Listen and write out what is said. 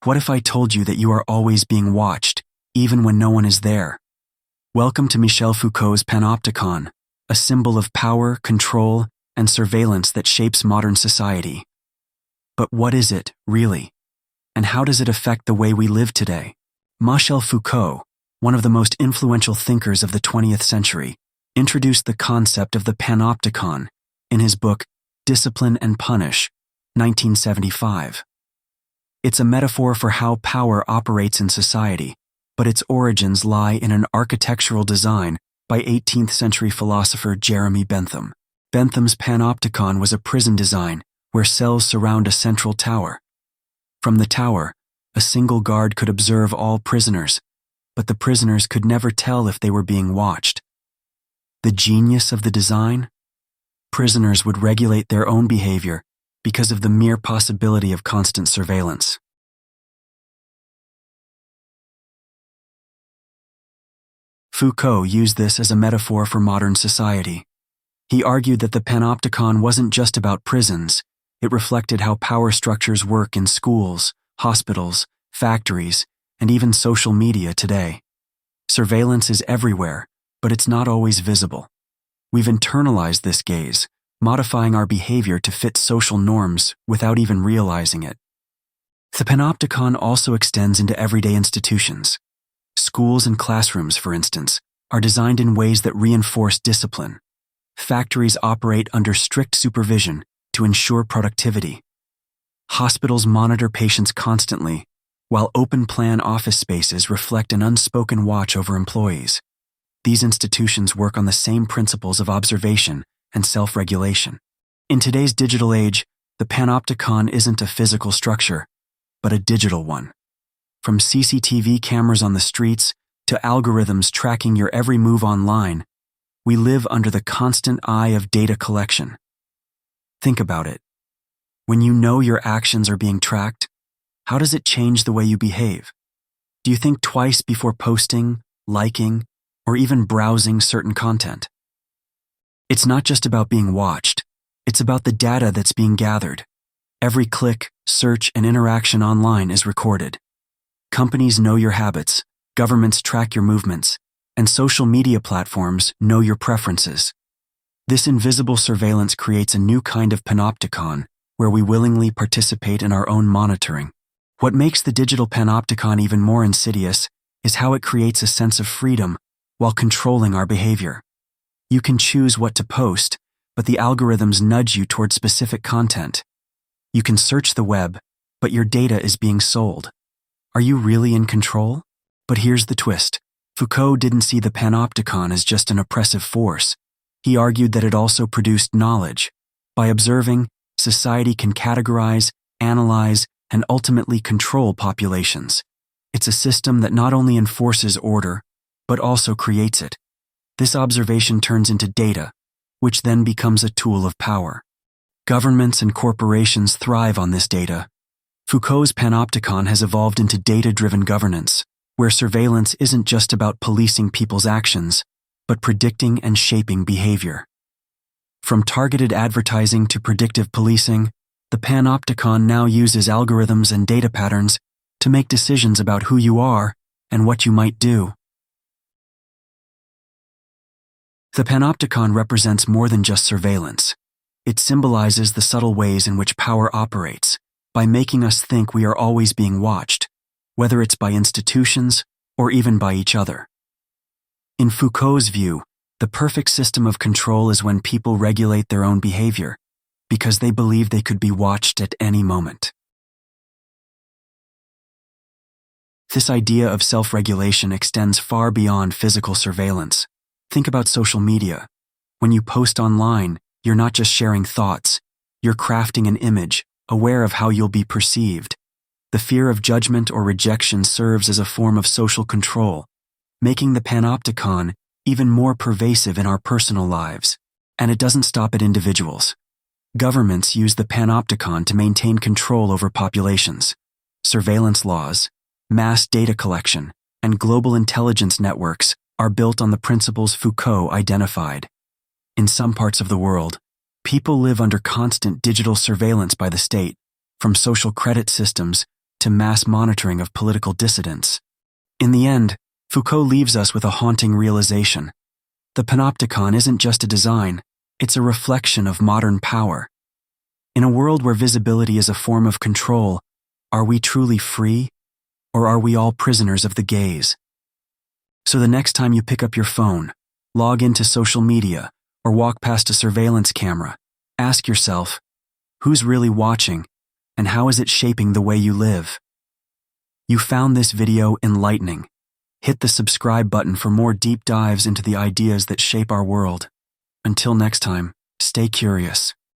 What if I told you that you are always being watched, even when no one is there? Welcome to Michel Foucault's Panopticon, a symbol of power, control, and surveillance that shapes modern society. But what is it, really? And how does it affect the way we live today? Michel Foucault, one of the most influential thinkers of the 20th century, introduced the concept of the Panopticon in his book Discipline and Punish, 1975. It's a metaphor for how power operates in society, but its origins lie in an architectural design by 18th century philosopher Jeremy Bentham. Bentham's Panopticon was a prison design where cells surround a central tower. From the tower, a single guard could observe all prisoners, but the prisoners could never tell if they were being watched. The genius of the design? Prisoners would regulate their own behavior because of the mere possibility of constant surveillance. Foucault used this as a metaphor for modern society. He argued that the Panopticon wasn't just about prisons, it reflected how power structures work in schools, hospitals, factories, and even social media today. Surveillance is everywhere, but it's not always visible. We've internalized this gaze, modifying our behavior to fit social norms without even realizing it. The Panopticon also extends into everyday institutions. Schools and classrooms, for instance, are designed in ways that reinforce discipline. Factories operate under strict supervision to ensure productivity. Hospitals monitor patients constantly, while open-plan office spaces reflect an unspoken watch over employees. These institutions work on the same principles of observation and self-regulation. In today's digital age, the Panopticon isn't a physical structure, but a digital one. From CCTV cameras on the streets to algorithms tracking your every move online, we live under the constant eye of data collection. Think about it. When you know your actions are being tracked, how does it change the way you behave? Do you think twice before posting, liking, or even browsing certain content? It's not just about being watched, it's about the data that's being gathered. Every click, search, and interaction online is recorded. Companies know your habits, governments track your movements, and social media platforms know your preferences. This invisible surveillance creates a new kind of panopticon where we willingly participate in our own monitoring. What makes the digital panopticon even more insidious is how it creates a sense of freedom while controlling our behavior. You can choose what to post, but the algorithms nudge you toward specific content. You can search the web, but your data is being sold. Are you really in control? But here's the twist. Foucault didn't see the panopticon as just an oppressive force. He argued that it also produced knowledge. By observing, society can categorize, analyze, and ultimately control populations. It's a system that not only enforces order, but also creates it. This observation turns into data, which then becomes a tool of power. Governments and corporations thrive on this data. Foucault's panopticon has evolved into data-driven governance, where surveillance isn't just about policing people's actions, but predicting and shaping behavior. From targeted advertising to predictive policing, the panopticon now uses algorithms and data patterns to make decisions about who you are and what you might do. The panopticon represents more than just surveillance. It symbolizes the subtle ways in which power operates, by making us think we are always being watched, whether it's by institutions or even by each other. In Foucault's view, the perfect system of control is when people regulate their own behavior, because they believe they could be watched at any moment. This idea of self-regulation extends far beyond physical surveillance. Think about social media. When you post online, you're not just sharing thoughts, you're crafting an image, aware of how you'll be perceived. The fear of judgment or rejection serves as a form of social control, making the panopticon even more pervasive in our personal lives. And it doesn't stop at individuals. Governments use the panopticon to maintain control over populations. Surveillance laws, mass data collection, and global intelligence networks are built on the principles Foucault identified. In some parts of the world, people live under constant digital surveillance by the state, from social credit systems to mass monitoring of political dissidents. In the end, Foucault leaves us with a haunting realization. The Panopticon isn't just a design, it's a reflection of modern power. In a world where visibility is a form of control, are we truly free, or are we all prisoners of the gaze? So the next time you pick up your phone, log into social media, or walk past a surveillance camera, ask yourself, who's really watching, and how is it shaping the way you live? You found this video enlightening. Hit the subscribe button for more deep dives into the ideas that shape our world. Until next time, stay curious.